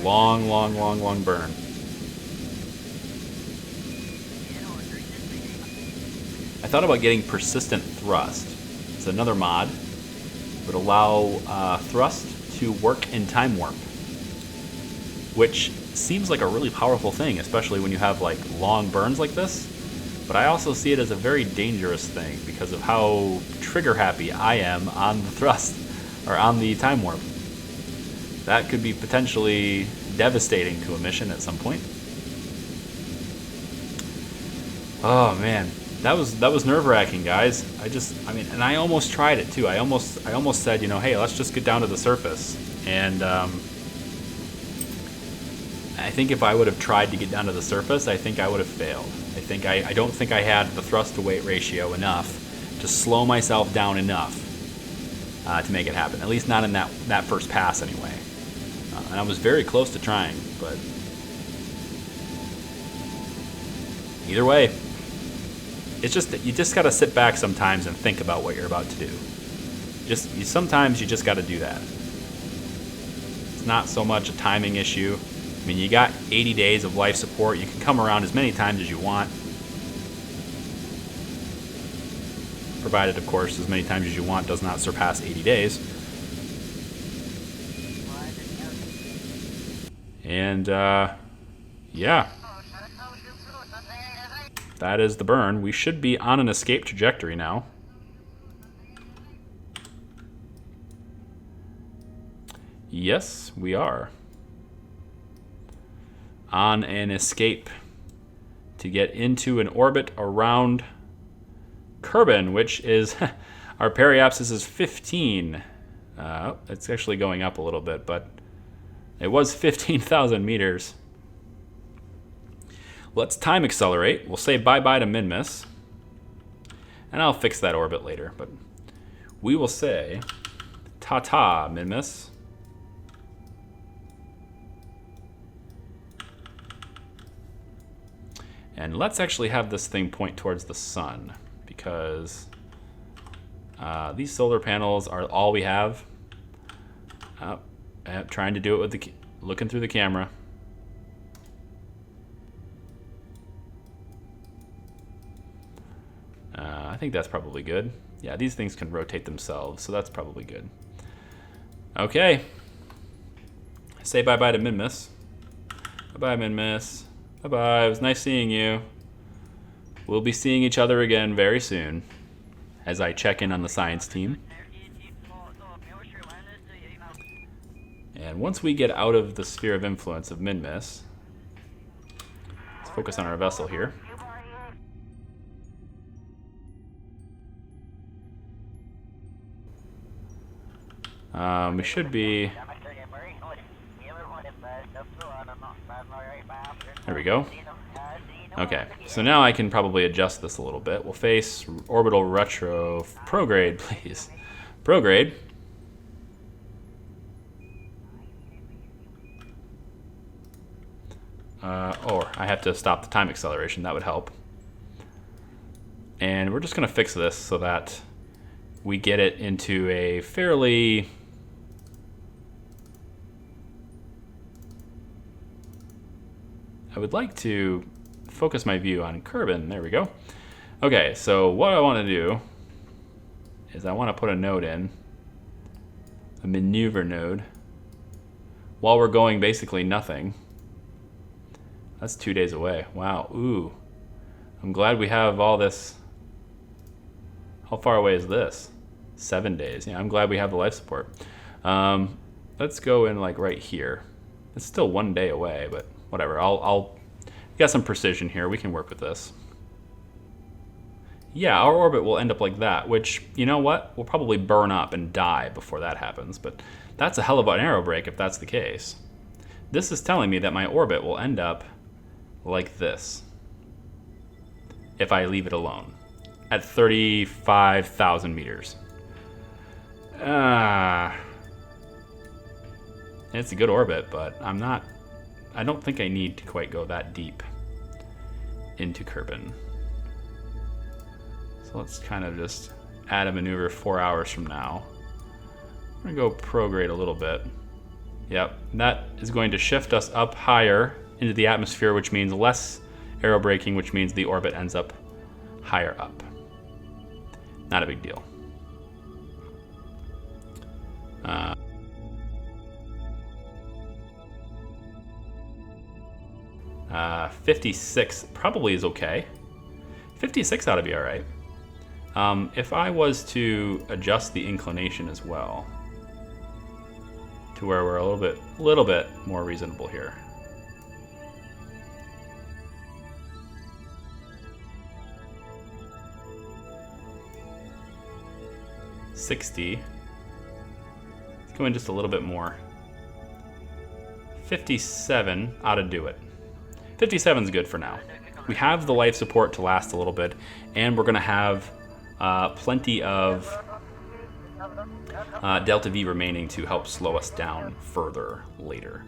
long, long, long, long burn. I thought about getting persistent thrust. It's another mod. It would allow thrust to work in time warp, which seems like a really powerful thing, especially when you have like long burns like this. But I also see it as a very dangerous thing because of how trigger happy I am on the thrust, or on the time warp. That could be potentially devastating to a mission at some point. Oh man, that was nerve-wracking, guys. I mean, and I almost tried it too. I almost said, you know, hey, let's just get down to the surface. And I think if I would have tried to get down to the surface, I think I would have failed. I don't think I had the thrust to weight ratio enough to slow myself down enough to make it happen. At least not in that first pass anyway. And I was very close to trying, but either way, it's just that you just gotta sit back sometimes and think about what you're about to do. Sometimes you just gotta do that. It's not so much a timing issue. I mean, you got 80 days of life support. You can come around as many times as you want. Provided, of course, as many times as you want does not surpass 80 days. And, yeah. That is the burn. We should be on an escape trajectory now. Yes, we are. On an escape to get into an orbit around Kerbin, which is our periapsis is 15. It's actually going up a little bit, but it was 15,000 meters. Let's time accelerate. We'll say bye-bye to Minmus, and I'll fix that orbit later, but we will say ta-ta, Minmus. And let's actually have this thing point towards the sun, because these solar panels are all we have. Trying to do it with looking through the camera. I think that's probably good. Yeah, these things can rotate themselves, so that's probably good. Okay. Say bye-bye to Minmus. Bye-bye, Minmus. Bye-bye. It was nice seeing you. We'll be seeing each other again very soon as I check in on the science team. And once we get out of the sphere of influence of Minmus, let's focus on our vessel here. We should be... There we go. Okay, so now I can probably adjust this a little bit. We'll face orbital retro prograde, please. Prograde. Or I have to stop the time acceleration. That would help. And we're just going to fix this so that we get it into a fairly... I would like to focus my view on Kerbin. There we go. Okay, so what I want to do is I want to put a node in, a maneuver node, while we're going basically nothing. That's 2 days away. Wow. Ooh. I'm glad we have all this. How far away is this? 7 days. Yeah, I'm glad we have the life support. Let's go in like right here. It's still 1 day away, but whatever. I'll got some precision here. We can work with this. Yeah, our orbit will end up like that, which, you know what? We'll probably burn up and die before that happens, but that's a hell of an aero brake if that's the case. This is telling me that my orbit will end up like this if I leave it alone at 35,000 meters. It's a good orbit, but I don't think I need to quite go that deep into Kerbin. So let's kind of just add a maneuver 4 hours from now. I'm gonna go prograde a little bit. Yep, that is going to shift us up higher into the atmosphere, which means less aerobraking, which means the orbit ends up higher up. Not a big deal. 56 probably is okay. 56 ought to be all right. If I was to adjust the inclination as well, to where we're a little bit more reasonable here. $60. Let's go in just a little bit more. 57 ought to do it. 57 is good for now. We have the life support to last a little bit, and we're going to have plenty of delta V remaining to help slow us down further later.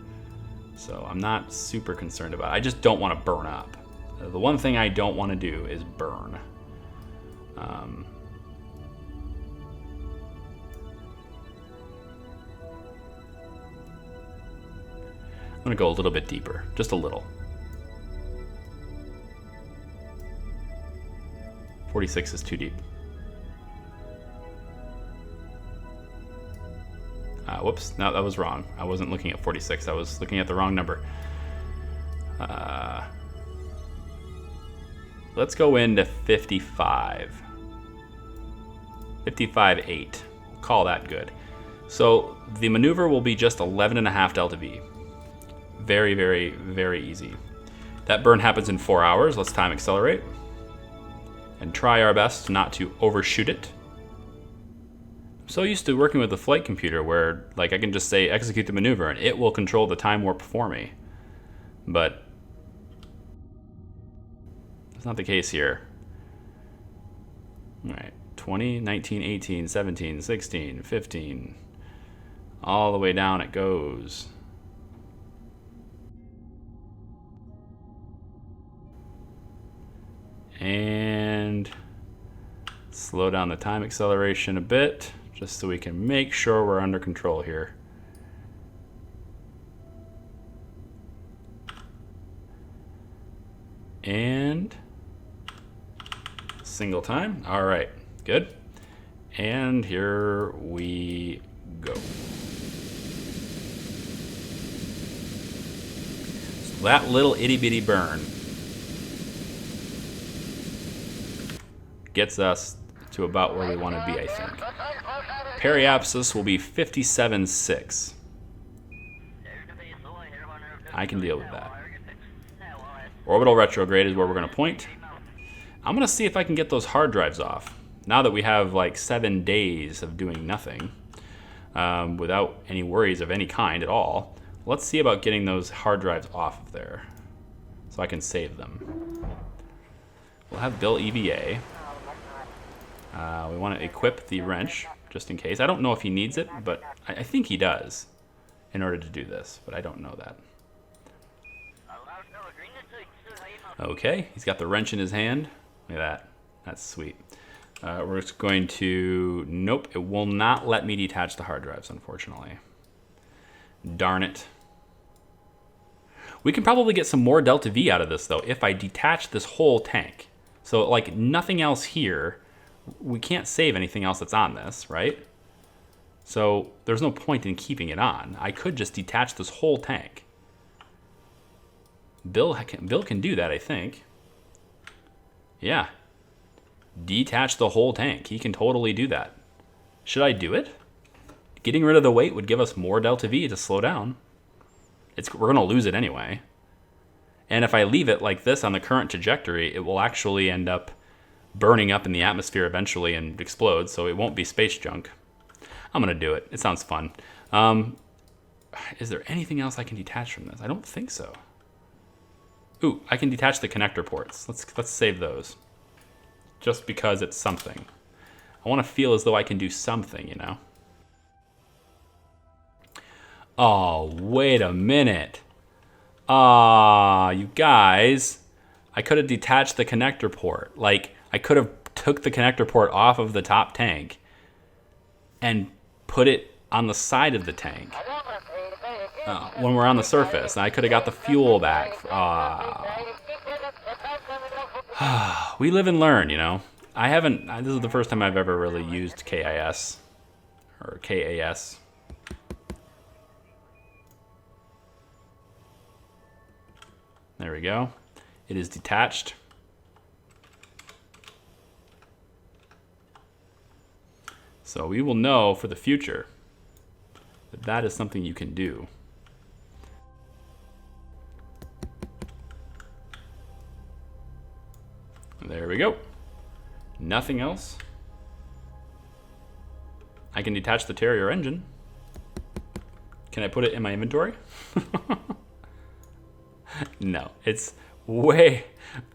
So I'm not super concerned about it. I just don't want to burn up. The one thing I don't want to do is burn. I'm going to go a little bit deeper, just a little. 46 is too deep. Whoops, no, that was wrong. I wasn't looking at 46. I was looking at the wrong number. Let's go into 55. 55.8. Call that good. So the maneuver will be just 11.5 delta V. Very, very, very easy. That burn happens in 4 hours. Let's time accelerate and try our best not to overshoot it. I'm so used to working with the flight computer where like I can just say execute the maneuver and it will control the time warp for me. But that's not the case here. All right, 20, 19, 18, 17, 16, 15. All the way down it goes. And slow down the time acceleration a bit, just so we can make sure we're under control here. And single time. All right, good. And here we go. So that little itty bitty burn gets us to about where we want to be, I think. Periapsis will be 57.6. I can deal with that. Orbital retrograde is where we're going to point. I'm going to see if I can get those hard drives off. Now that we have like 7 days of doing nothing, without any worries of any kind at all, let's see about getting those hard drives off of there so I can save them. We'll have Bill EVA. We want to equip the wrench, just in case. I don't know if he needs it, but I think he does in order to do this, but I don't know that. Okay, he's got the wrench in his hand. Look at that. That's sweet. We're just going to... Nope, it will not let me detach the hard drives, unfortunately. Darn it. We can probably get some more delta V out of this, though, if I detach this whole tank. So, like, nothing else here... We can't save anything else that's on this, right? So there's no point in keeping it on. I could just detach this whole tank. Bill can do that, I think. Yeah. Detach the whole tank. He can totally do that. Should I do it? Getting rid of the weight would give us more delta V to slow down. We're going to lose it anyway. And if I leave it like this on the current trajectory, it will actually end up burning up in the atmosphere eventually and explode, so it won't be space junk. I'm going to do it. It sounds fun. Is there anything else I can detach from this? I don't think so. Ooh, I can detach the connector ports. Let's save those. Just because it's something. I want to feel as though I can do something, you know? Oh, wait a minute. You guys. I could have detached the connector port. Like, I could have took the connector port off of the top tank and put it on the side of the tank. when we're on the surface. And I could have got the fuel back. We live and learn, you know. I haven't, this is the first time I've ever really used KIS, or KAS. There we go. It is detached. So we will know for the future that that is something you can do. There we go. Nothing else. I can detach the Terrier engine. Can I put it in my inventory? No, it's way,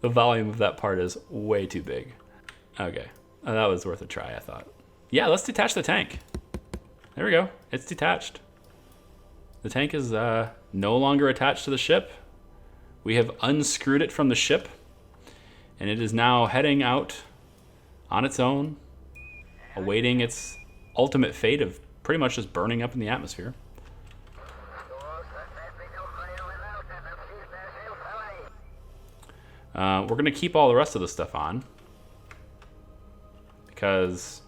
the volume of that part is way too big. Okay, that was worth a try, I thought. Yeah, let's detach the tank. There we go, it's detached. The tank is no longer attached to the ship. We have unscrewed it from the ship, and it is now heading out on its own, awaiting its ultimate fate of pretty much just burning up in the atmosphere. We're going to keep all the rest of the stuff on because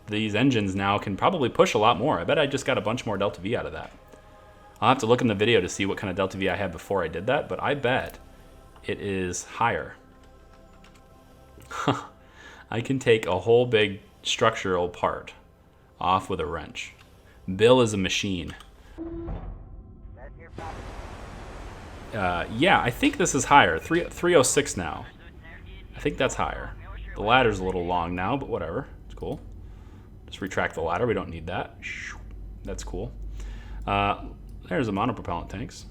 these engines now can probably push a lot more. I bet I just got a bunch more Delta V out of that. I'll have to look in the video to see what kind of Delta V I had before I did that, but I bet it is higher. I can take a whole big structural part off with a wrench. Bill is a machine. Yeah, I think this is higher. 306 now. I think that's higher. The ladder's a little long now, but whatever. It's cool. Just retract the ladder. We don't need that. That's cool. There's the monopropellant tanks.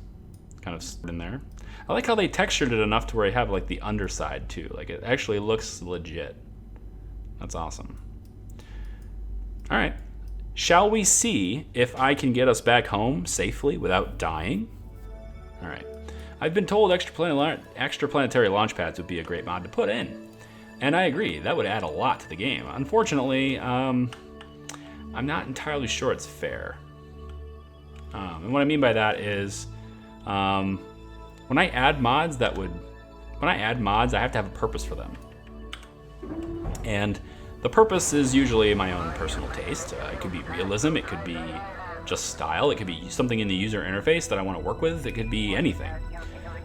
Kind of in there. I like how they textured it enough to where you have like the underside too. Like it actually looks legit. That's awesome. All right. Shall we see if I can get us back home safely without dying? All right. I've been told extraplanetary launch pads would be a great mod to put in. And I agree, that would add a lot to the game. Unfortunately, I'm not entirely sure it's fair. And what I mean by that is, when I add mods, I have to have a purpose for them. And the purpose is usually my own personal taste. It could be realism, it could be just style, it could be something in the user interface that I want to work with, it could be anything.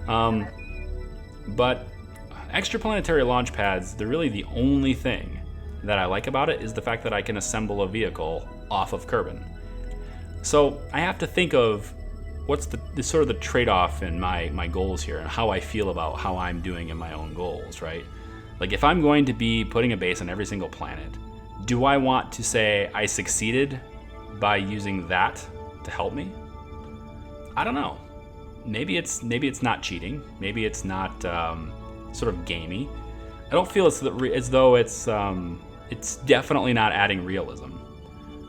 But extraplanetary launch pads, they're really the only thing that I like about it is the fact that I can assemble a vehicle off of Kerbin. So I have to think of what's the sort of the trade-off in my goals here and how I feel about how I'm doing in my own goals, right? Like if I'm going to be putting a base on every single planet, do I want to say I succeeded by using that to help me? I don't know. Maybe it's not cheating. Maybe it's not sort of gamey. I don't feel as though it's definitely not adding realism.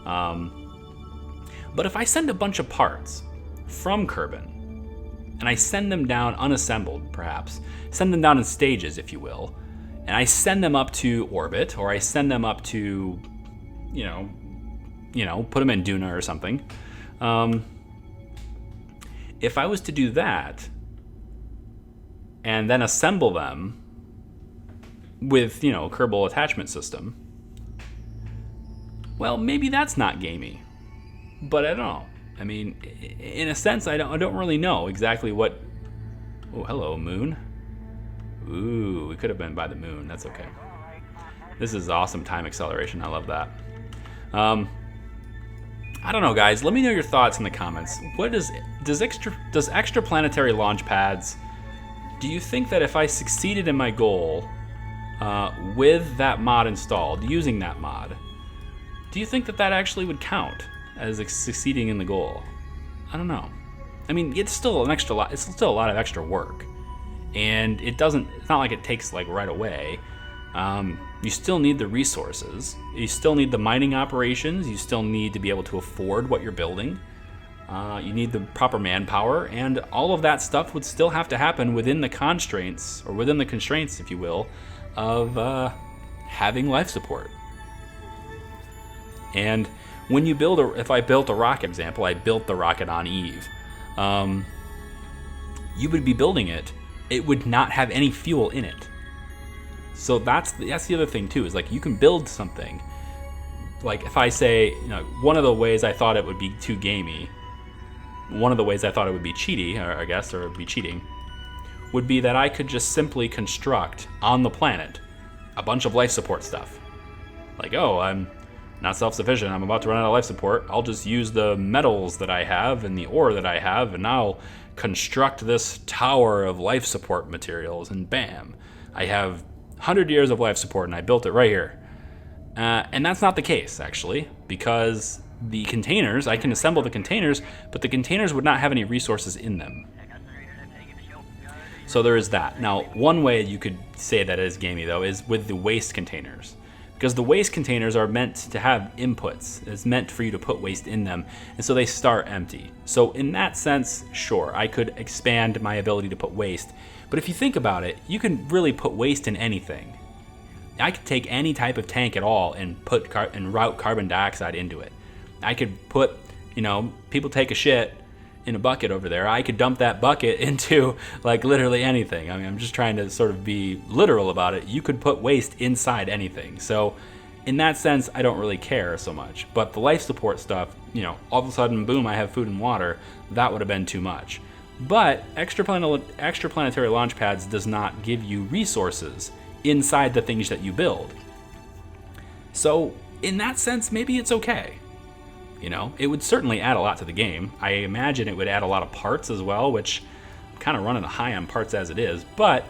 But if I send a bunch of parts from Kerbin and I send them down unassembled, perhaps send them down in stages, if you will, and I send them up to orbit, or I send them up to, you know, put them in Duna or something. If I was to do that and then assemble them with, you know, Kerbal attachment system, well, maybe that's not gamey, but I don't know. I mean, in a sense, I don't really know exactly what. Oh, hello, moon. Ooh, we could have been by the moon. That's okay. This is awesome time acceleration. I love that. I don't know, guys. Let me know your thoughts in the comments. What does extraplanetary launch pads? Do you think that if I succeeded in my goal with that mod installed, using that mod, do you think that that actually would count as succeeding in the goal? I don't know. I mean, it's still it's still a lot of extra work, and it's not like it takes like right away. You still need the resources. You still need the mining operations. You still need to be able to afford what you're building. You need the proper manpower, and all of that stuff would still have to happen within the constraints, or within the constraints, if you will, of having life support. And when you if I built a rocket, example, I built the rocket on Eve. you would be building it. It would not have any fuel in it. So that's the other thing too, is like you can build something. Like if I say, one of the ways I thought it would be too gamey, one of the ways I thought it would be cheaty, or be cheating, would be that I could just simply construct on the planet a bunch of life support stuff. Like, oh, I'm not self-sufficient, I'm about to run out of life support, I'll just use the metals that I have and the ore that I have, and I'll construct this tower of life support materials, and bam, I have 100 years of life support and I built it right here. And that's not the case, actually, because the containers, I can assemble the containers, but the containers would not have any resources in them. So there is that. Now, one way you could say that is gamey, though, is with the waste containers. Because the waste containers are meant to have inputs. It's meant for you to put waste in them, and so they start empty. So in that sense, sure, I could expand my ability to put waste. But if you think about it, you can really put waste in anything. I could take any type of tank at all and route carbon dioxide into it. I could put, people take a shit in a bucket over there. I could dump that bucket into like literally anything. I mean, I'm just trying to sort of be literal about it. You could put waste inside anything. So in that sense, I don't really care so much. But the life support stuff, all of a sudden, boom, I have food and water. That would have been too much. But extraplanetary launch pads does not give you resources inside the things that you build. So in that sense, maybe it's okay. It would certainly add a lot to the game. I imagine it would add a lot of parts as well, which I'm kind of running high on parts as it is. But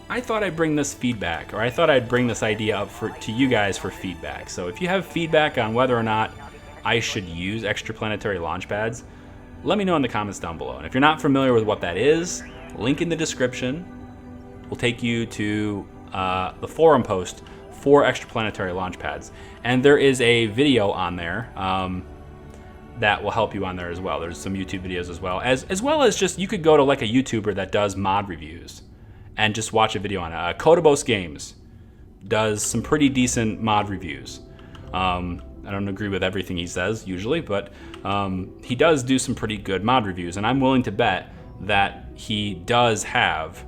I thought I'd bring this feedback, or I thought I'd bring this idea up to you guys for feedback. So if you have feedback on whether or not I should use extraplanetary launch pads, let me know in the comments down below. And if you're not familiar with what that is, link in the description will take you to the forum post for extraplanetary launch pads. And there is a video on there that will help you on there as well. There's some YouTube videos as well as just you could go to like a YouTuber that does mod reviews and just watch a video on it. Kerbals Games does some pretty decent mod reviews. I don't agree with everything he says usually, but he does do some pretty good mod reviews, and I'm willing to bet that he does have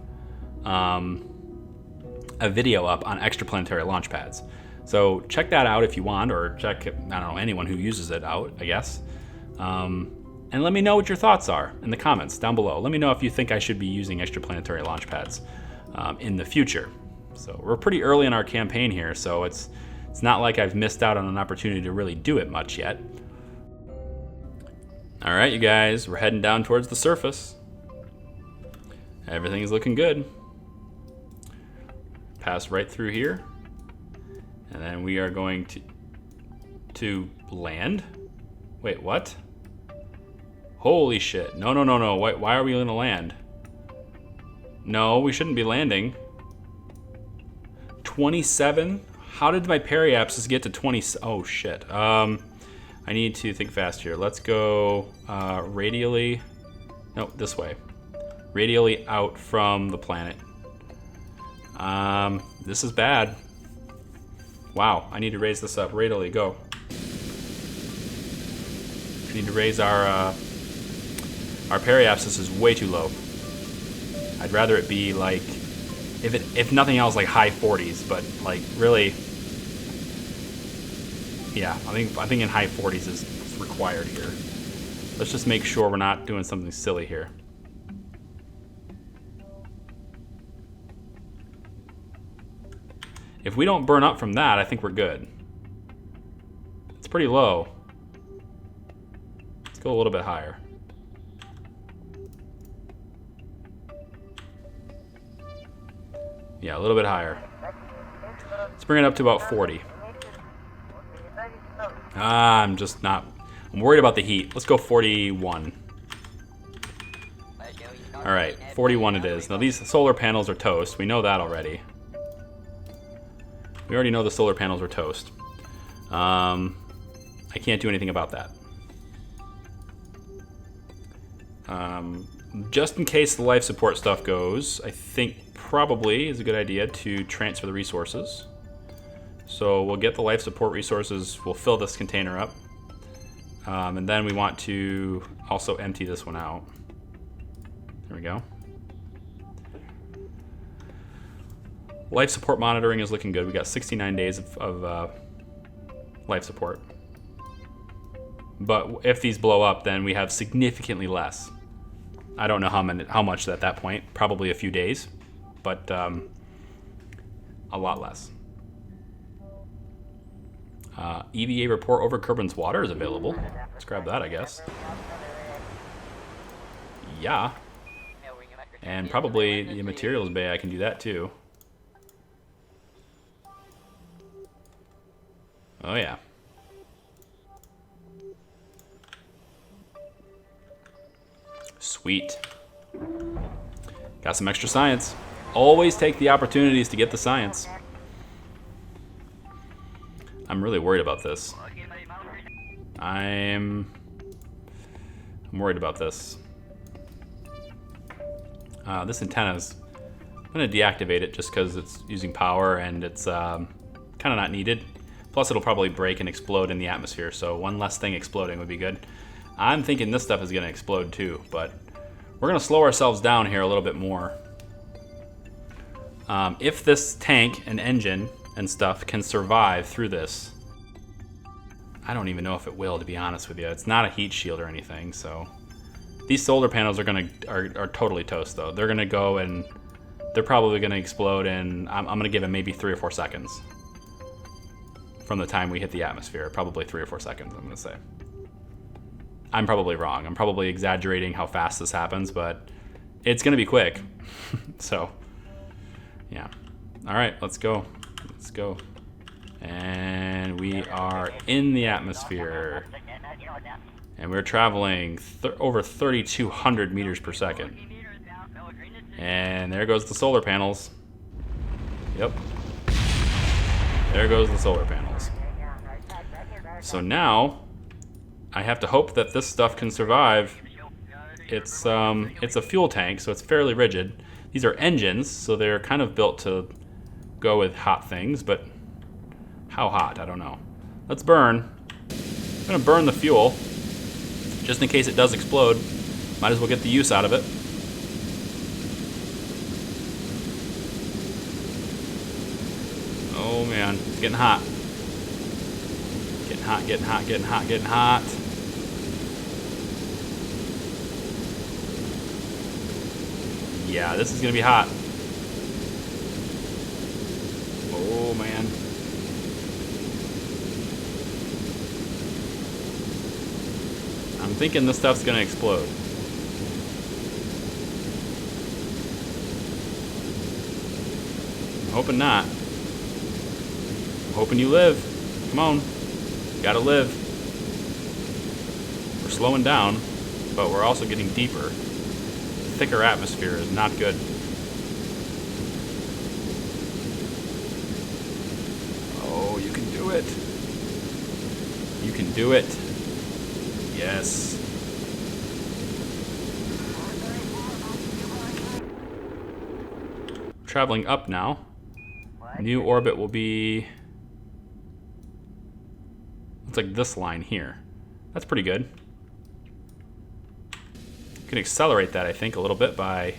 a video up on extraplanetary launch pads. So check that out if you want, or check, anyone who uses it out, I guess. And let me know what your thoughts are in the comments down below. Let me know if you think I should be using extraplanetary launch pads in the future. So we're pretty early in our campaign here, so it's not like I've missed out on an opportunity to really do it much yet. All right, you guys, we're heading down towards the surface. Everything's looking good. Pass right through here, and then we are going to land. Wait, what? Holy shit. No. Why are we going to land? No, we shouldn't be landing. 27? How did my periapsis get to 20? Oh, shit. I need to think fast here. Let's go radially. No, this way. Radially out from the planet. This is bad. Wow, I need to raise this up. Radially, go. We need to raise our periapsis is way too low. I'd rather it be like, if nothing else, like high 40s, but like really, yeah, I think in high 40s is required here. Let's just make sure we're not doing something silly here. If we don't burn up from that, I think we're good. It's pretty low. Let's go a little bit higher. Yeah, a little bit higher. Let's bring it up to about 40. I'm worried about the heat. Let's go 41. All right, 41 it is. Now these solar panels are toast. We know that already. We already know the solar panels are toast. I can't do anything about that. Just in case the life support stuff goes, I think probably is a good idea to transfer the resources. So we'll get the life support resources, we'll fill this container up. And then we want to also empty this one out. There we go. Life support monitoring is looking good. We got 69 days of life support. But if these blow up, then we have significantly less. I don't know how much at that point. Probably a few days, but a lot less. EVA report over Kerbin's water is available. Let's grab that, I guess. Yeah. And probably the materials bay, I can do that too. Oh yeah. Sweet. Got some extra science. Always take the opportunities to get the science. I'm really worried about this. I'm worried about this. This antenna's... I'm going to deactivate it just because it's using power and it's kind of not needed. Plus it'll probably break and explode in the atmosphere, so one less thing exploding would be good. I'm thinking this stuff is going to explode too, but we're going to slow ourselves down here a little bit more. If this tank and engine and stuff can survive through this, I don't even know if it will, to be honest with you. It's not a heat shield or anything, so these solar panels are totally toast though. They're gonna go and they're probably gonna explode in, I'm gonna give it maybe 3 or 4 seconds from the time we hit the atmosphere. Probably 3 or 4 seconds, I'm gonna say. I'm probably wrong. I'm probably exaggerating how fast this happens, but it's gonna be quick. So yeah. All right, let's go. Let's go. And we are in the atmosphere. And we're traveling over 3,200 meters per second. And there goes the solar panels. Yep. There goes the solar panels. So now, I have to hope that this stuff can survive. It's a fuel tank, so it's fairly rigid. These are engines, so they're kind of built to go with hot things, but how hot? I don't know. Let's burn. I'm gonna burn the fuel, just in case it does explode. Might as well get the use out of it. Oh man, it's getting hot. Getting hot, getting hot, getting hot, getting hot. Yeah, this is gonna be hot. Oh man. I'm thinking this stuff's gonna explode. I'm hoping not. I'm hoping you live. Come on. You gotta live. We're slowing down, but we're also getting deeper. Thicker atmosphere is not good. Oh, you can do it. You can do it. Yes. Traveling up now. New orbit will be... It's like this line here. That's pretty good. Can accelerate that, I think, a little bit by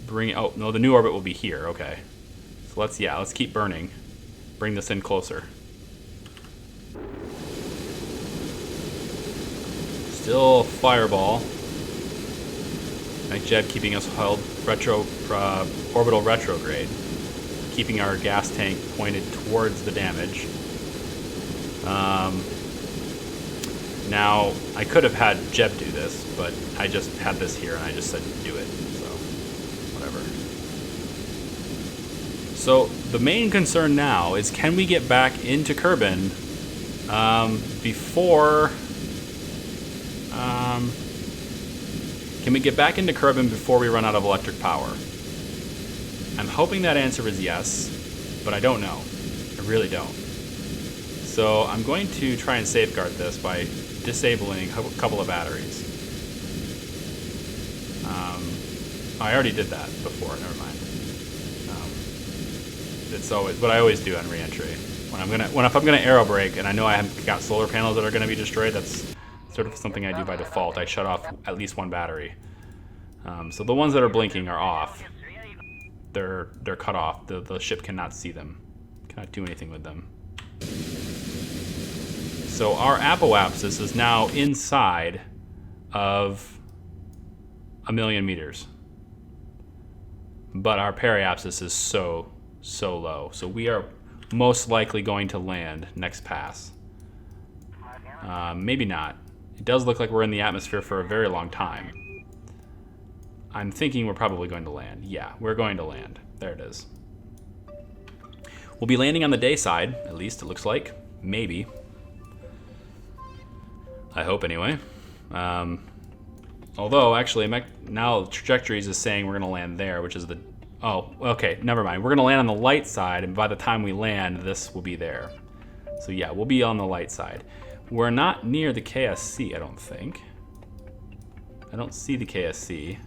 bringing... Oh, no, the new orbit will be here. Okay. So let's keep burning. Bring this in closer. Still fireball. Nice job keeping us held orbital retrograde. Keeping our gas tank pointed towards the damage. Now, I could have had Jeb do this, but I just had this here and I just said do it, so whatever. So, the main concern now is can we get back into Kerbin before... can we get back into Kerbin before we run out of electric power? I'm hoping that answer is yes, but I don't know. I really don't. So I'm going to try and safeguard this by disabling a couple of batteries. I already did that before, never mind. It's always what I always do on re-entry. If I'm gonna aero brake and I know I have got solar panels that are gonna be destroyed, that's sort of something I do by default. I shut off at least one battery. So the ones that are blinking are off. They're cut off. The ship cannot see them. Cannot do anything with them. So our apoapsis is now inside of 1,000,000 meters. But our periapsis is so low. So we are most likely going to land next pass. Maybe not. It does look like we're in the atmosphere for a very long time. I'm thinking we're probably going to land. Yeah, we're going to land. There it is. We'll be landing on the day side, at least it looks like. Maybe. I hope anyway. Although, actually, now trajectories is saying we're going to land there, which is the... Oh, okay, never mind. We're going to land on the light side, and by the time we land, this will be there. So yeah, we'll be on the light side. We're not near the KSC, I don't think. I don't see the KSC.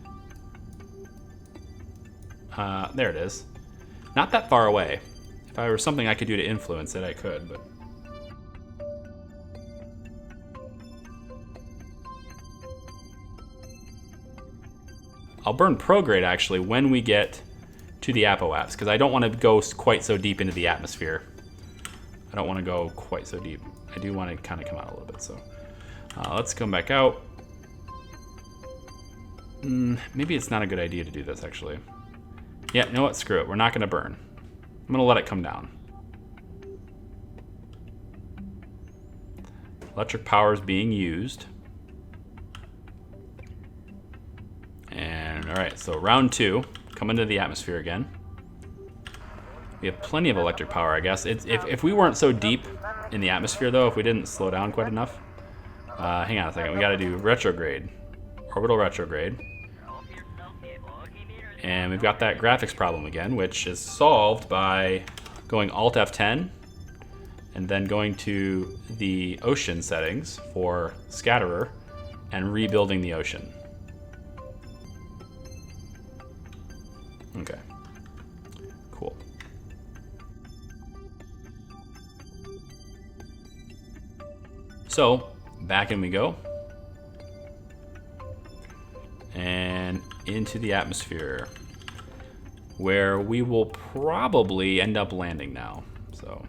There it is. Not that far away. If there was something I could do to influence it, I could, but... I'll burn prograde, actually, when we get to the apoapse, because I don't want to go quite so deep into the atmosphere. I don't want to go quite so deep. I do want to kind of come out a little bit, so... let's come back out. Maybe it's not a good idea to do this, actually. Yeah, you know what? Screw it. We're not going to burn. I'm going to let it come down. Electric power is being used. And, alright, so round 2. Come into the atmosphere again. We have plenty of electric power, I guess. If we weren't so deep in the atmosphere, though, if we didn't slow down quite enough... hang on a second. We got to do retrograde. Orbital retrograde. And we've got that graphics problem again, which is solved by going Alt F10 and then going to the ocean settings for scatterer and rebuilding the ocean. Okay. Cool. So, back in we go. And into the atmosphere, where we will probably end up landing now. So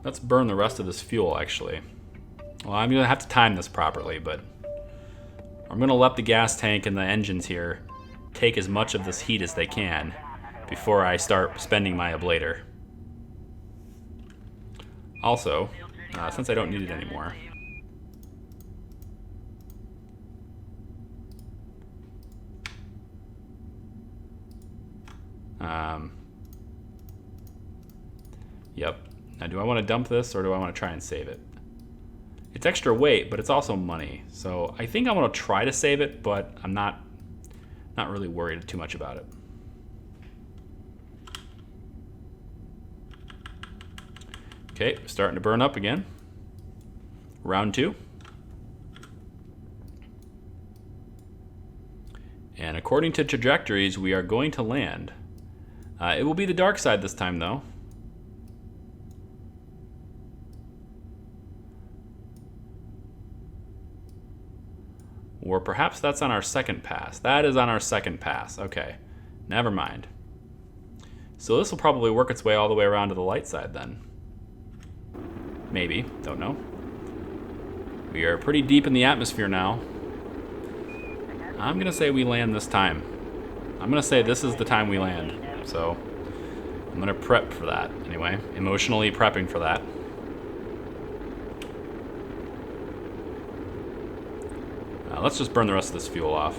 let's burn the rest of this fuel, actually. Well, I'm gonna have to time this properly, but I'm gonna let the gas tank and the engines here take as much of this heat as they can before I start spending my ablator. Also, since I don't need it anymore, yep. Now, do I want to dump this or do I want to try and save it? It's extra weight, but it's also money. So I think I want to try to save it, but I'm not really worried too much about it. Okay, starting to burn up again. Round 2. And according to trajectories, we are going to land. It will be the dark side this time, though. Or perhaps that's on our second pass. That is on our second pass. Okay, never mind. So this will probably work its way all the way around to the light side then. Maybe, don't know. We are pretty deep in the atmosphere now. I'm gonna say we land this time. I'm gonna say this is the time we land. So I'm gonna prep for that anyway. Emotionally prepping for that. Let's just burn the rest of this fuel off.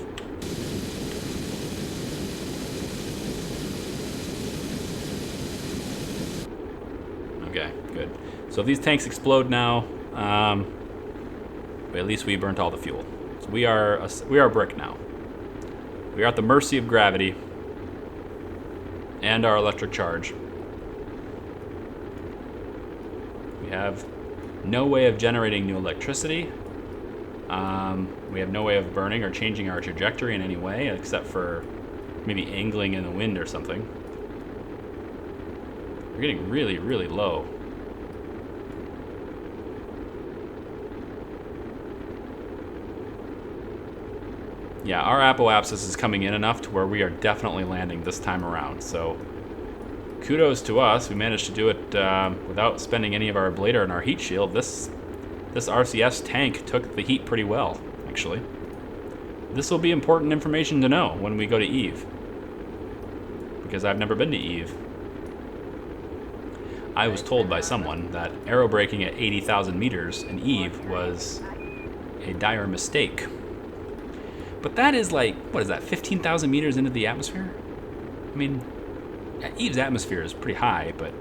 Okay, good. So if these tanks explode now, but at least we burnt all the fuel. So we are a brick now. We are at the mercy of gravity and our electric charge. We have no way of generating new electricity. We have no way of burning or changing our trajectory in any way, except for maybe angling in the wind or something. We're getting really, really low. Yeah, our apoapsis is coming in enough to where we are definitely landing this time around. So kudos to us. We managed to do it without spending any of our ablator and our heat shield. This RCS tank took the heat pretty well, actually. This will be important information to know when we go to Eve, because I've never been to Eve. I was told by someone that aerobraking at 80,000 meters in Eve was a dire mistake. But that is like, what is that, 15,000 meters into the atmosphere? I mean, Eve's atmosphere is pretty high, but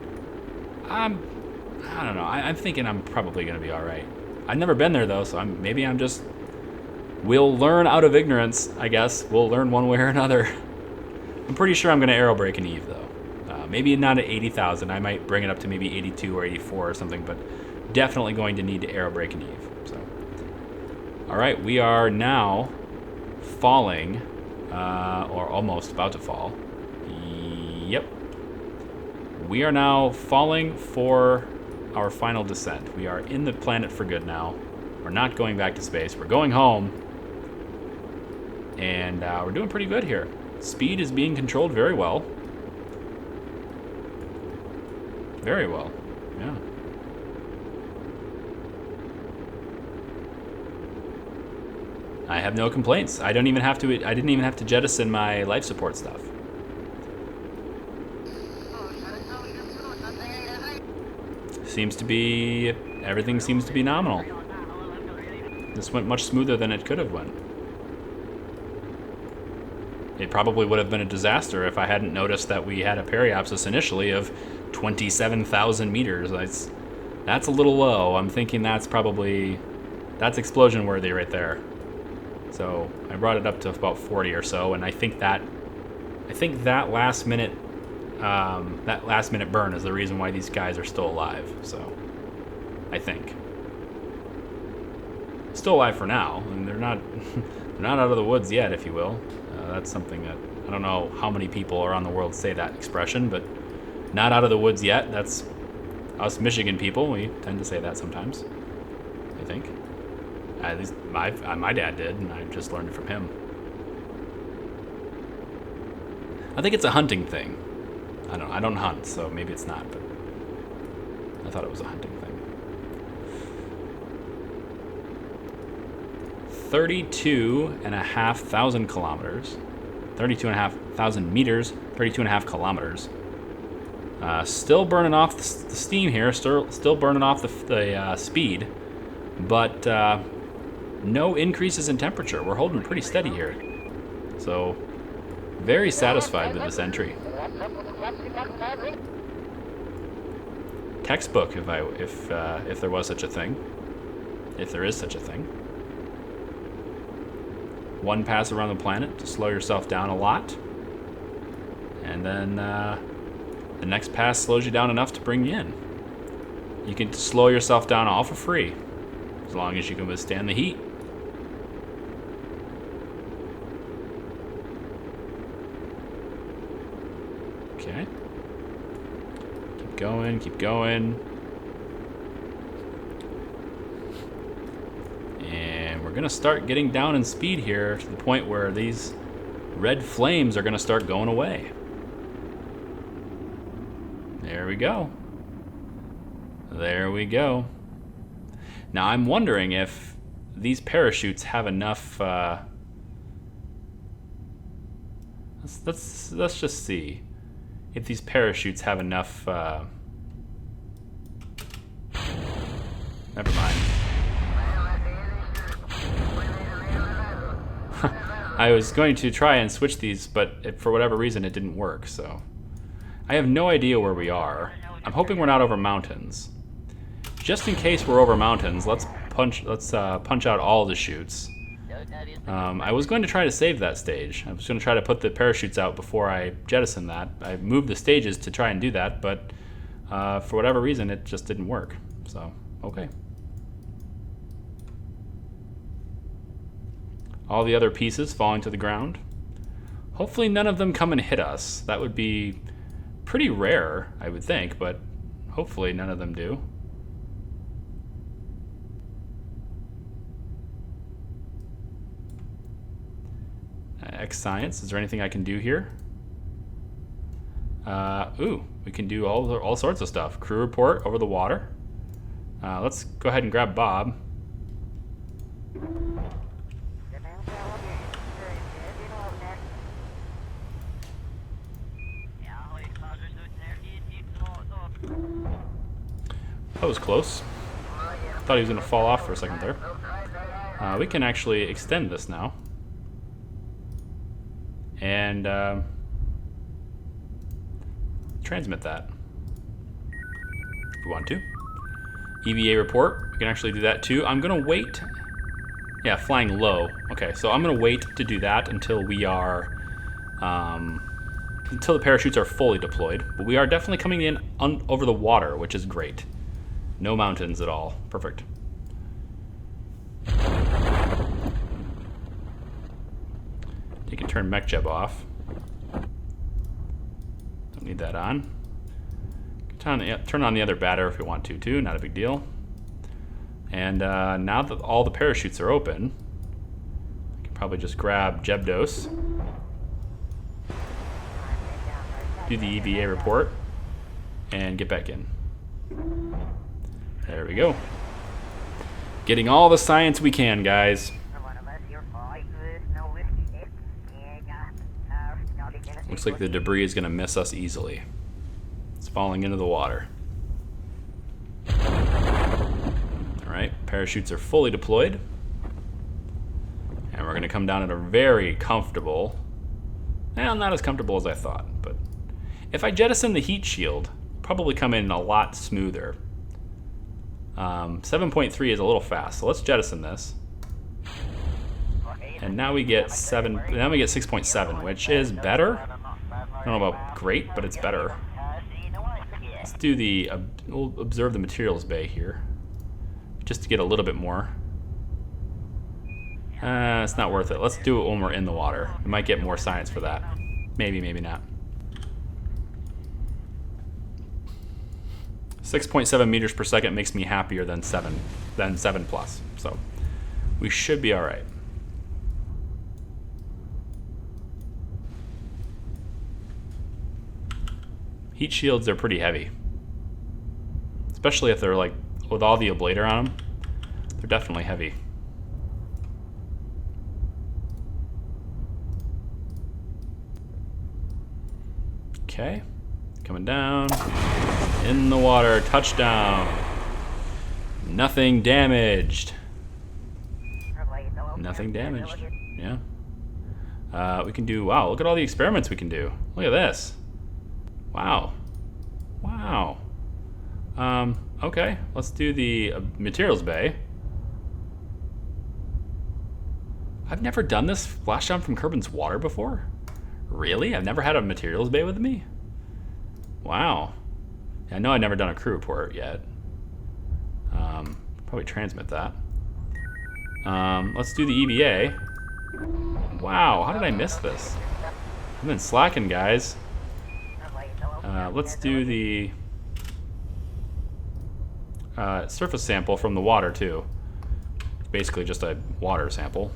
I don't know. I'm thinking I'm probably going to be all right. I've never been there, though, so maybe I'm just... We'll learn out of ignorance, I guess. We'll learn one way or another. I'm pretty sure I'm going to aerobrake in Eve, though. Maybe not at 80,000. I might bring it up to maybe 82 or 84 or something, but definitely going to need to aerobrake in Eve. So, all right, we are now falling, or almost about to fall. Yep. We are now falling for our final descent. We are in the planet for good now. We're not going back to space. We're going home. And we're doing pretty good here. Speed is being controlled very well. Very well, yeah. I have no complaints. I didn't even have to jettison my life support stuff. Everything seems to be nominal. This went much smoother than it could have went. It probably would have been a disaster if I hadn't noticed that we had a periapsis initially of 27,000 meters. That's a little low. I'm thinking that's explosion worthy right there. So I brought it up to about 40 or so, and I think that last minute burn is the reason why these guys are still alive. So I think still alive for now, and they're not out of the woods yet, if you will. That's something that I don't know how many people around the world say that expression, but not out of the woods yet. That's us Michigan people. We tend to say that sometimes, I think. At least my dad did, and I just learned it from him. I think it's a hunting thing. I don't hunt, so maybe it's not, but I thought it was a hunting thing. 32,500 kilometers, 32,500 meters, 32.5 kilometers. Still burning off the steam here, still burning off the speed, but no increases in temperature. We're holding pretty steady here. So, very satisfied with this entry. Textbook, if there was such a thing. If there is such a thing. One pass around the planet to slow yourself down a lot, and then the next pass slows you down enough to bring you in. You can slow yourself down all for free, as long as you can withstand the heat. Okay. Keep going, keep going. We're going to start getting down in speed here to the point where these red flames are going to start going away. There we go. There we go. Now I'm wondering if these parachutes have enough... Let's just see if these parachutes have enough... Never mind. I was going to try and switch these, but for whatever reason it didn't work, so... I have no idea where we are. I'm hoping we're not over mountains. Just in case we're over mountains, let's punch out all the chutes. I was going to try to save that stage. I was going to try to put the parachutes out before I jettison that. I moved the stages to try and do that, but for whatever reason it just didn't work. So, okay. All the other pieces falling to the ground. Hopefully none of them come and hit us. That would be pretty rare, I would think, but hopefully none of them do. X science. Is there anything I can do here? Ooh, we can do all sorts of stuff. Crew report over the water. Let's go ahead and grab Bob. That was close. Thought he was going to fall off for a second there. We can actually extend this now. And transmit that if we want to. EVA report, we can actually do that too. I'm going to wait. Yeah, flying low. Okay, so I'm going to wait to do that until we are... until the parachutes are fully deployed. But we are definitely coming in over the water, which is great. No mountains at all. Perfect. You can turn Mk2 off. Don't need that on. Turn on the other battery if you want to too. Not a big deal. And now that all the parachutes are open, I can probably just grab Jebdos. Do the EVA report and get back in. There we go. Getting all the science we can, guys. Looks like the debris is going to miss us easily. It's falling into the water. Alright, parachutes are fully deployed. And we're going to come down at a very comfortable... Well, not as comfortable as I thought, but... If I jettison the heat shield, probably come in a lot smoother. 7.3 is a little fast, so let's jettison this. And now we get 6.7, which is better. I don't know about great, but it's better. Let's do the we'll observe the materials bay here, just to get a little bit more. It's not worth it. Let's do it when we're in the water. We might get more science for that. Maybe, maybe not. 6.7 meters per second makes me happier than 7 plus. So we should be all right. Heat shields are pretty heavy, especially if they're like with all the ablator on them. They're definitely heavy. Okay, coming down. In the water, touchdown. Nothing damaged. Nothing damaged. Yeah. We can do, wow, look at all the experiments we can do. Look at this. Wow. Wow. Okay, let's do the materials bay. I've never done this splashdown from Kerbin's water before. Really? I've never had a materials bay with me? Wow. I know I've never done a crew report yet. Probably transmit that. Let's do the EVA. Wow, how did I miss this? I've been slacking, guys. Let's do the surface sample from the water, too. It's basically just a water sample.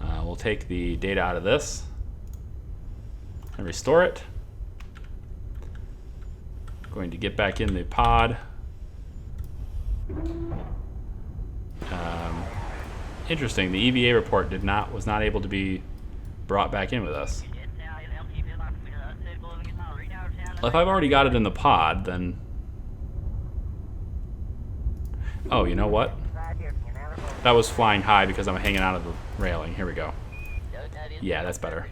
We'll take the data out of this and restore it. Going to get back in the pod. Interesting. The EVA report was not able to be brought back in with us. If I've already got it in the pod, then... Oh, you know what? That was flying high because I'm hanging out of the railing. Here we go. Yeah, that's better.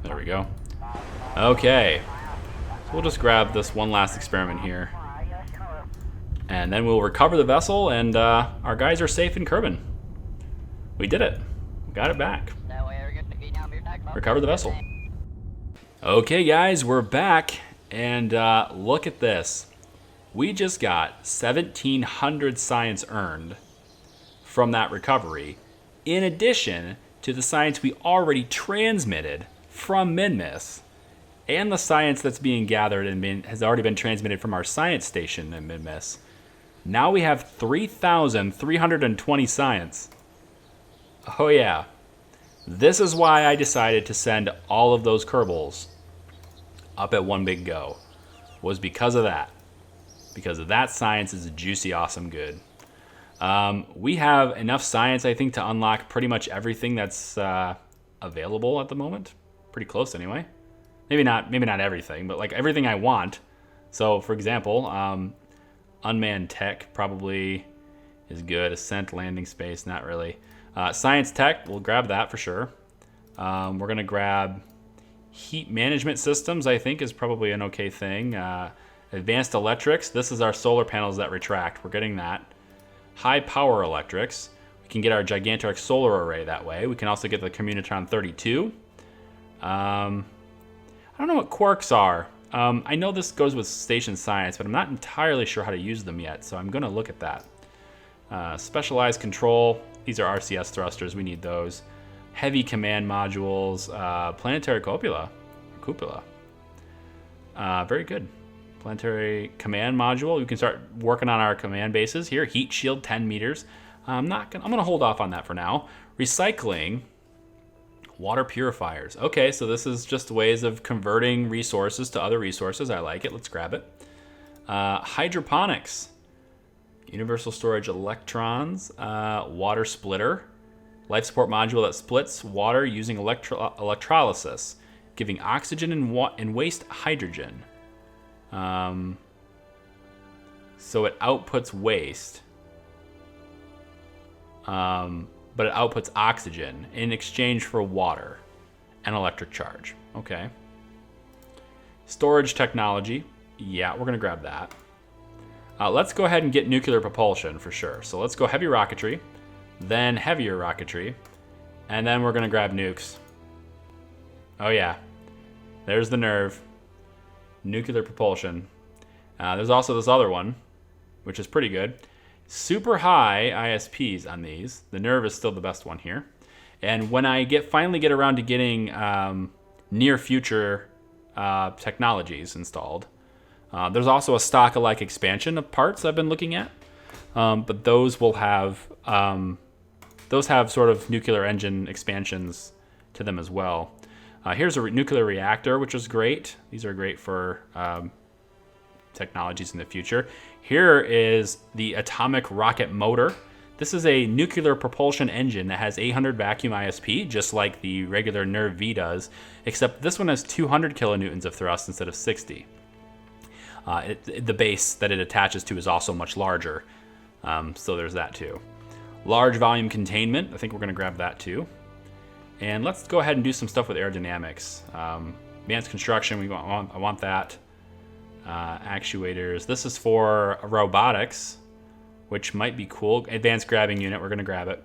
There we go. Okay. So we'll just grab this one last experiment here. And then we'll recover the vessel, and our guys are safe in Kerbin. We did it. We got it back. Recover the vessel. Okay, guys, we're back. And look at this. We just got 1,700 science earned from that recovery, in addition to the science we already transmitted from Minmus and the science that's being gathered and has already been transmitted from our science station in Minmus, now we have 3,320 science. Oh yeah. This is why I decided to send all of those Kerbals up at one big go. Was because of that. Because of that science is juicy, awesome, good. We have enough science, I think, to unlock pretty much everything that's available at the moment. Pretty close, anyway. Maybe not everything, but like everything I want. So, for example, unmanned tech probably is good. Ascent, landing space, not really. Science tech, we'll grab that for sure. We're gonna grab heat management systems. I think is probably an okay thing. Advanced electrics. This is our solar panels that retract. We're getting that. High power electrics. We can get our gigantic solar array that way. We can also get the Communitron 32. I don't know what quarks are. I know this goes with station science, but I'm not entirely sure how to use them yet, so I'm going to look at that. Specialized control. These are RCS thrusters. We need those. Heavy command modules. Planetary cupola. Very good. Planetary command module. We can start working on our command bases here. Heat shield, 10 meters. I'm gonna hold off on that for now. Recycling. Water purifiers. Okay, so this is just ways of converting resources to other resources. I like it. Let's grab it. Hydroponics. Universal storage electrons. Water splitter. Life support module that splits water using electrolysis, giving oxygen and waste hydrogen. So it outputs waste. But it outputs oxygen in exchange for water and electric charge. Okay. Storage technology. Yeah, we're going to grab that. Let's go ahead and get nuclear propulsion for sure. So let's go heavy rocketry, then heavier rocketry, and then we're going to grab nukes. Oh yeah. There's the nerve. Nuclear propulsion. There's also this other one, which is pretty good. Super high ISPs on these. The nerve is still the best one here. And when I finally get around to getting near future technologies installed, there's also a stock-alike expansion of parts I've been looking at. But those will have sort of nuclear engine expansions to them as well. Here's a nuclear reactor, which is great. These are great for technologies in the future. Here is the atomic rocket motor. This is a nuclear propulsion engine that has 800 vacuum ISP, just like the regular Nerve V does, except this one has 200 kilonewtons of thrust instead of 60. The base that it attaches to is also much larger, so there's that too. Large volume containment, I think we're going to grab that too. And let's go ahead and do some stuff with aerodynamics. Advanced construction, I want that. Actuators. This is for robotics, which might be cool. Advanced grabbing unit. We're gonna grab it.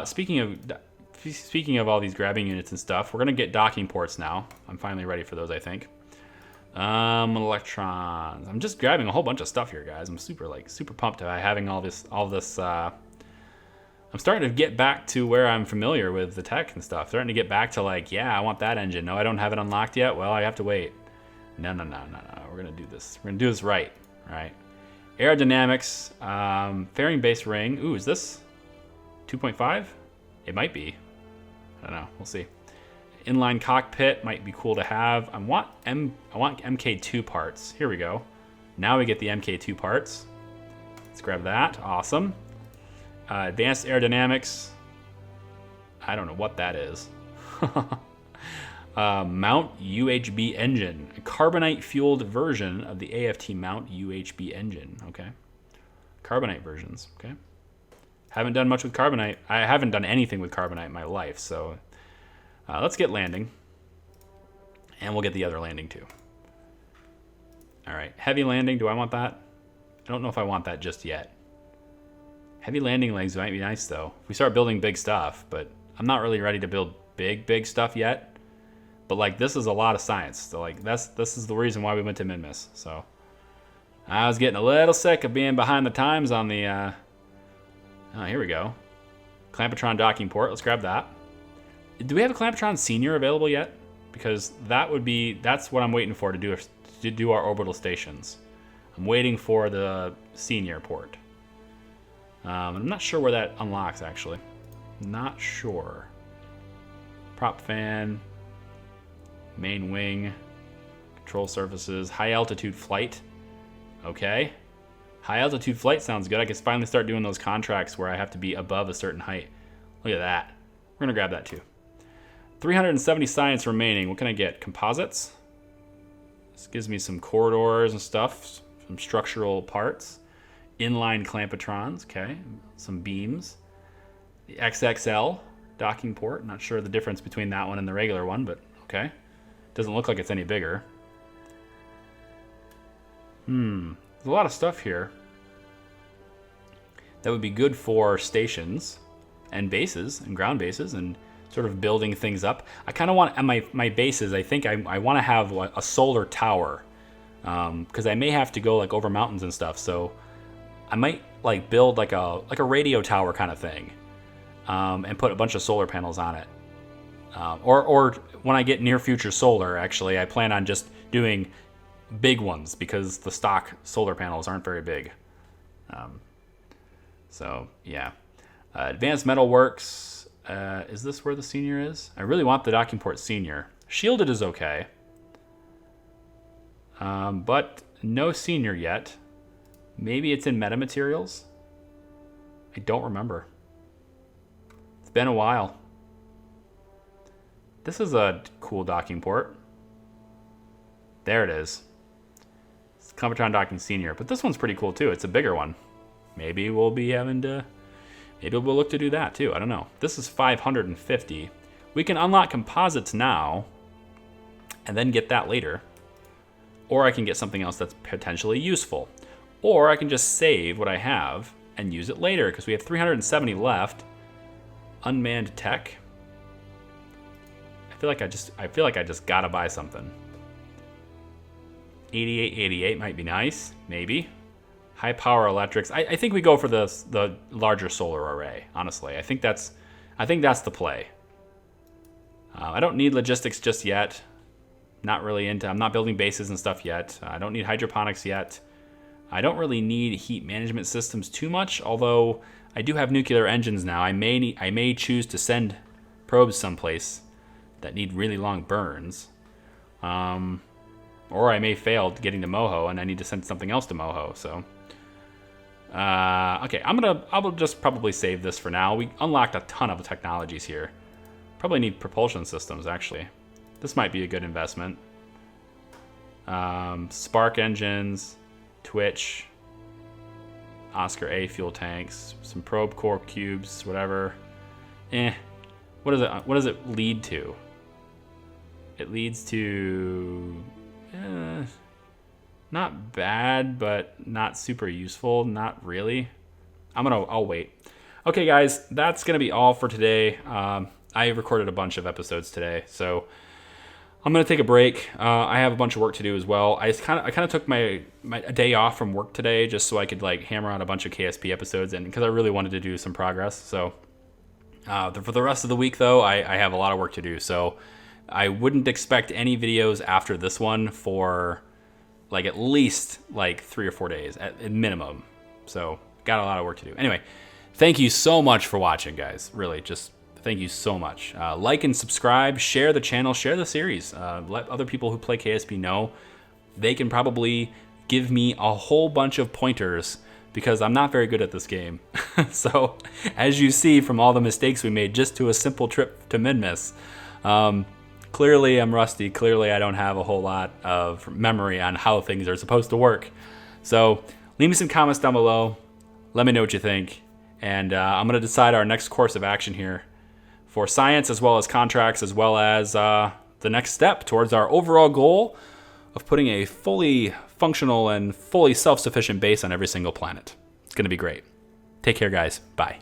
Speaking of all these grabbing units and stuff, we're gonna get docking ports now. I'm finally ready for those, I think. Electrons. I'm just grabbing a whole bunch of stuff here, guys. I'm super pumped about having all this. I'm starting to get back to where I'm familiar with the tech and stuff. Starting to get back to like, yeah, I want that engine. No, I don't have it unlocked yet. Well, I have to wait. No. We're gonna do this. We're gonna do this right. All right. Aerodynamics. Fairing base ring. Ooh, is this 2.5? It might be. I don't know. We'll see. Inline cockpit might be cool to have. I want Mk2 parts. Here we go. Now we get the Mk2 parts. Let's grab that. Awesome. Advanced aerodynamics. I don't know what that is. Mount UHB engine, a carbonite-fueled version of the AFT Mount UHB engine. Okay, carbonite versions. Okay, haven't done much with carbonite. I haven't done anything with carbonite in my life. So let's get landing, and we'll get the other landing too. All right, heavy landing. Do I want that? I don't know if I want that just yet. Heavy landing legs might be nice though. If we start building big stuff, but I'm not really ready to build big stuff yet. But like this is a lot of science. So like this is the reason why we went to Minmus. So I was getting a little sick of being behind the times on the oh, here we go. Clampotron docking port. Let's grab that. Do we have a Clampotron Senior available yet? because that's what I'm waiting for to do our orbital stations. I'm waiting for the senior port. I'm not sure where that unlocks, actually. Not sure. Prop fan, main wing, control surfaces, high altitude flight. Okay. High altitude flight sounds good. I can finally start doing those contracts where I have to be above a certain height. Look at that. We're gonna grab that too. 370 science remaining. What can I get? Composites. This gives me some corridors and stuff, some structural parts. Inline clampetrons, okay. Some beams. The XXL docking port. Not sure the difference between that one and the regular one, but okay. Doesn't look like it's any bigger. There's a lot of stuff here that would be good for stations and bases and ground bases and sort of building things up. I kind of want, at my bases, I think I want to have a solar tower, because I may have to go like over mountains and stuff. So I might like build like a radio tower kind of thing, and put a bunch of solar panels on it. Or when I get near future solar, actually, I plan on just doing big ones because the stock solar panels aren't very big. So yeah, advanced metal works. Is this where the senior is? I really want the docking port senior. Shielded is okay, but no senior yet. Maybe it's in metamaterials. I don't remember. It's been a while. This is a cool docking port. There it is. It's Compatron Docking Senior, but this one's pretty cool too. It's a bigger one. Maybe we'll be having to... Maybe we'll look to do that too. I don't know. This is 550. We can unlock composites now and then get that later. Or I can get something else that's potentially useful. Or I can just save what I have and use it later because we have 370 left. Unmanned tech. I feel like I just gotta buy something. 8888 might be nice, maybe. High power electrics. I think we go for the larger solar array. Honestly, I think that's the play. I don't need logistics just yet. Not really into. I'm not building bases and stuff yet. I don't need hydroponics yet. I don't really need heat management systems too much. Although I do have nuclear engines now. I may choose to send probes someplace that need really long burns. Or I may fail getting to Moho and I need to send something else to Moho. So. Okay, I'll just probably save this for now. We unlocked a ton of technologies here. Probably need propulsion systems, actually. This might be a good investment. Spark engines, Twitch, Oscar A fuel tanks, some probe core cubes, whatever. What does it lead to? It leads to... not bad, but not super useful. Not really. I'll wait. Okay, guys, that's gonna be all for today. I recorded a bunch of episodes today, so I'm gonna take a break. I have a bunch of work to do as well. I kind of took my day off from work today just so I could like hammer out a bunch of KSP episodes, and because I really wanted to do some progress. So for the rest of the week, though, I have a lot of work to do. So I wouldn't expect any videos after this one for like at least like 3 or 4 days at minimum. So got a lot of work to do. Anyway, thank you so much for watching, guys. Really, just thank you so much. Like and subscribe, share the channel, share the series. Let other people who play KSP know. They can probably give me a whole bunch of pointers because I'm not very good at this game. So as you see from all the mistakes we made just to a simple trip to Minmus, clearly I'm rusty. Clearly I don't have a whole lot of memory on how things are supposed to work. So leave me some comments down below. Let me know what you think. And I'm going to decide our next course of action here for science as well as contracts as well as the next step towards our overall goal of putting a fully functional and fully self-sufficient base on every single planet. It's going to be great. Take care, guys. Bye.